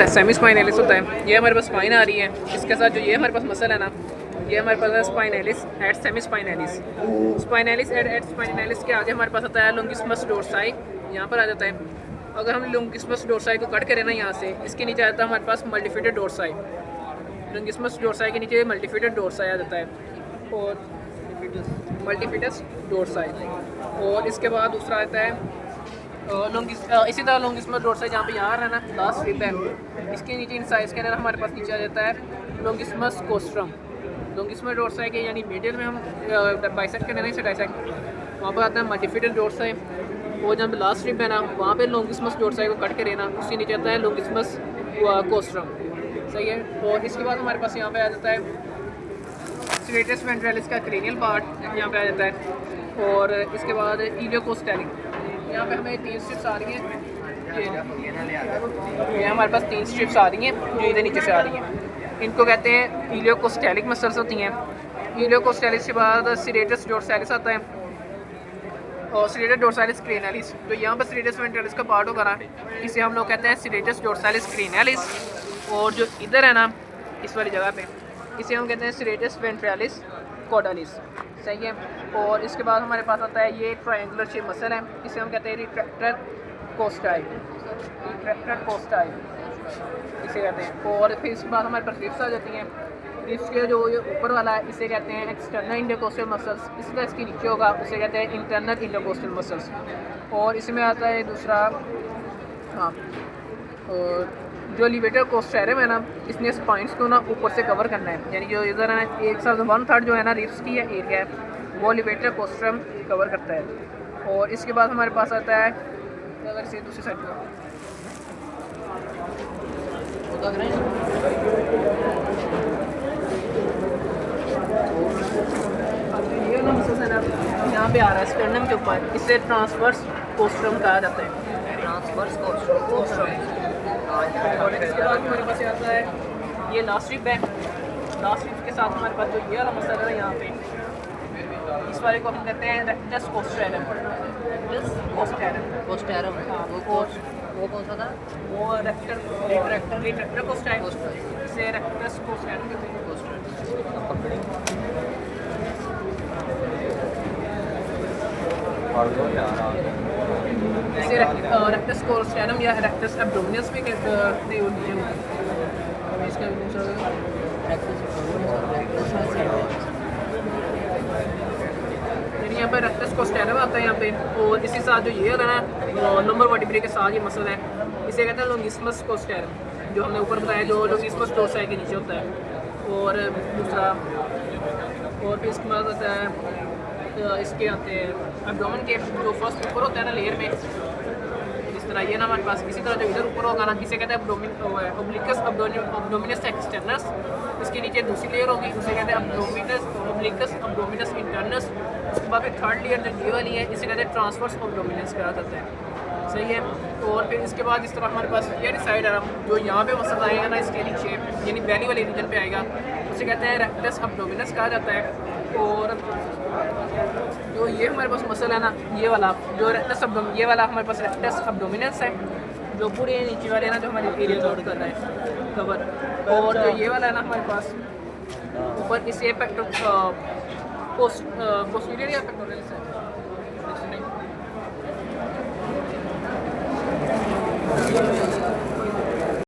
Semi spinalis होता है, ये हमारे पास स्पाइन आ रही है, इसके साथ जो ये हमारे पास मसल है ना, ये हमारे पास है spinalis et semispinalis. Spinalis et spinalis के आगे हमारे पास आता है लोंगिस्मस डोर्साई, यहाँ पर आ जाता है। अगर हम लोंगिस्मस डोर्साई को कट करें ना यहाँ से, इसके नीचे आता है हमारे पास मल्टीफिटेड डोर्साई। लोंगिस्मस डोर्साई के नीचे मल्टीफिटेड डोर्साई आ जाता है, और मल्टीफिटस डोर्साई। और इसके बाद दूसरा आता है इसी तरह लोंगिस्मस डोर्साई, जहाँ पे यहाँ रहना लास्ट रिब है, इसके नीचे इन साइज के अंदर हमारे पास नीचे आ जाता है लोंगिस्मस कोस्ट्रम। लोंगिस्मस डोर्साई के यानी मीडियल में हम बाइसेक्ट करने नहीं से डाइसेक्ट, वहाँ पर आता है मल्टीफिटेड डोर्साई। और जहाँ पे लास्ट रिब है ना, वहाँ पे लोंगिस्मस डोर्साई को कट करें ना, उसके नीचे आता है लोंगिस्मस कोस्ट्रम। सही है। और इसके बाद हमारे पास यहाँ पे आ जाता है सीरेटस वेंट्रलिस का क्रेनियल पार्ट, यहाँ पे आ जाता है। और इसके बाद इलियोकोस्टेलिक, यहाँ पे हमें 3 स्ट्रिप्स आ रही हैं, ये हमारे पास 3 स्ट्रिप्स आ रही हैं जो इधर नीचे से आ रही हैं। इनको कहते हैं इलियोकोस्टेलिक मसल्स होती हैं। इलियोकोस्टेलिस के बाद सीरेटस डोर्सालिस आता है, और सीरेटस डोर्सालिस क्रेनालिस, जो यहाँ पर सीरेटस वेंट्रलिस का पार्ट होगा ना, इसे हम लोग कहते हैं सीरेटस डोर्सालिस क्रेनालिस। और जो इधर है ना इस वाली जगह पे, इसे हम कहते हैं सीरेटस वेंट्रलिस कॉर्डालिस। सही है। और इसके बाद हमारे पास आता है ये ट्रायंगुलर शेप मसल है, इसे हम कहते हैं रिट्रैक्टर कोस्टाई, रिट्रैक्टर कोस्टाई इसे कहते हैं। और फिर इसके बाद हमारे पास रिब्स आ जाती हैं। रिब्स के जो ये ऊपर वाला है इसे कहते हैं एक्सटर्नल इंटरकोस्टल मसल्स, इसी तरह इसके नीचे होगा उसे कहते हैं इंटरनल इंटरकोस्टल मसल्स। और इसमें आता है दूसरा, हाँ, और जो लिवेटर कोस्टेरम है ना, इसने स्पाइंस को ना ऊपर से कवर करना है, यानी जो इधर है 1/3 जो है ना रिब्स की एरिया है, वो लिवेटर कोस्टेरम कवर करता है। और इसके बाद हमारे पास आता है, अगर इसे दूसरी साइड को ये ना मसल्स है ना, यहाँ पे आ रहा है स्टर्नम के ऊपर, इससे ट्रांसवर्स कोस्ट्रम कहा जाता है, ट्रांसवर्स कोस्ट्रम। और इसके बाद हमारे पास आता है ये लास्ट रिब है। लास्ट रिब के साथ हमारे पास जो ये वाला मसल है यहाँ पे, इस वाले को हम कहते हैं रेक्टस कोस्टेरम। कोस्टेरम, हाँ, वो कौन सा था? वो रिट्रैक्टर कोस्टाई, इसे रेक्टस कोस्टेरम कहते हैं। इसे रेक्टस कोस्टेरम या रेक्टस एब्डोमिनस भी कहते हैं। यहाँ पर रेक्टस कोस्टेरम आता है यहाँ पे। और इसी साथ जो ये होता है ना लंबर वर्टिब्रे के साथ ये मसल है, इसे कहते हैं लोंगिस्मस कोस्टेरम, जो हमने ऊपर बताया जो लोंगिस्मस डोर्साई के नीचे होता है। और दूसरा, और फिर इसके बाद आता है इसके आते हैं एब्डोमेन के जो फर्स्ट ऊपर होता है ना लेयर में, इस तरह ये ना हमारे पास। इसी तरह जो इधर ऊपर होगा ना, इसे कहते हैं ओब्लिकस एब्डोमिनस एक्सटर्नस, इसके नीचे दूसरी लेयर होगी, उसे कहते हैं ओब्लिकस एब्डोमिनस इंटरनस। उसके बाद फिर थर्ड लेयर जो ये वाली है, इसे कहते हैं ट्रांसवर्स एब्डोमिनस कहा जाता है। सही है। और फिर इसके बाद इस तरह हमारे पास ये साइड है जो यहाँ पे मसल आएगा ना इसके नीचे, यानी बैली वाले रीजन पे आएगा, उसे कहते हैं रेक्टस एब्डोमिनस कहा जाता है। और जो ये हमारे पास मसल है ना, ये वाला जो रेक्टस ये वाला हमारे पास रेक्टस एब्डोमिनस है, जो पूरे नीचे वाले ना जो हमारे एरिया कवर कर रहा है कवर। और जो ये वाला है ना हमारे पास ऊपर, इसे पोस्टीरियर या पेक्टोरल्स है।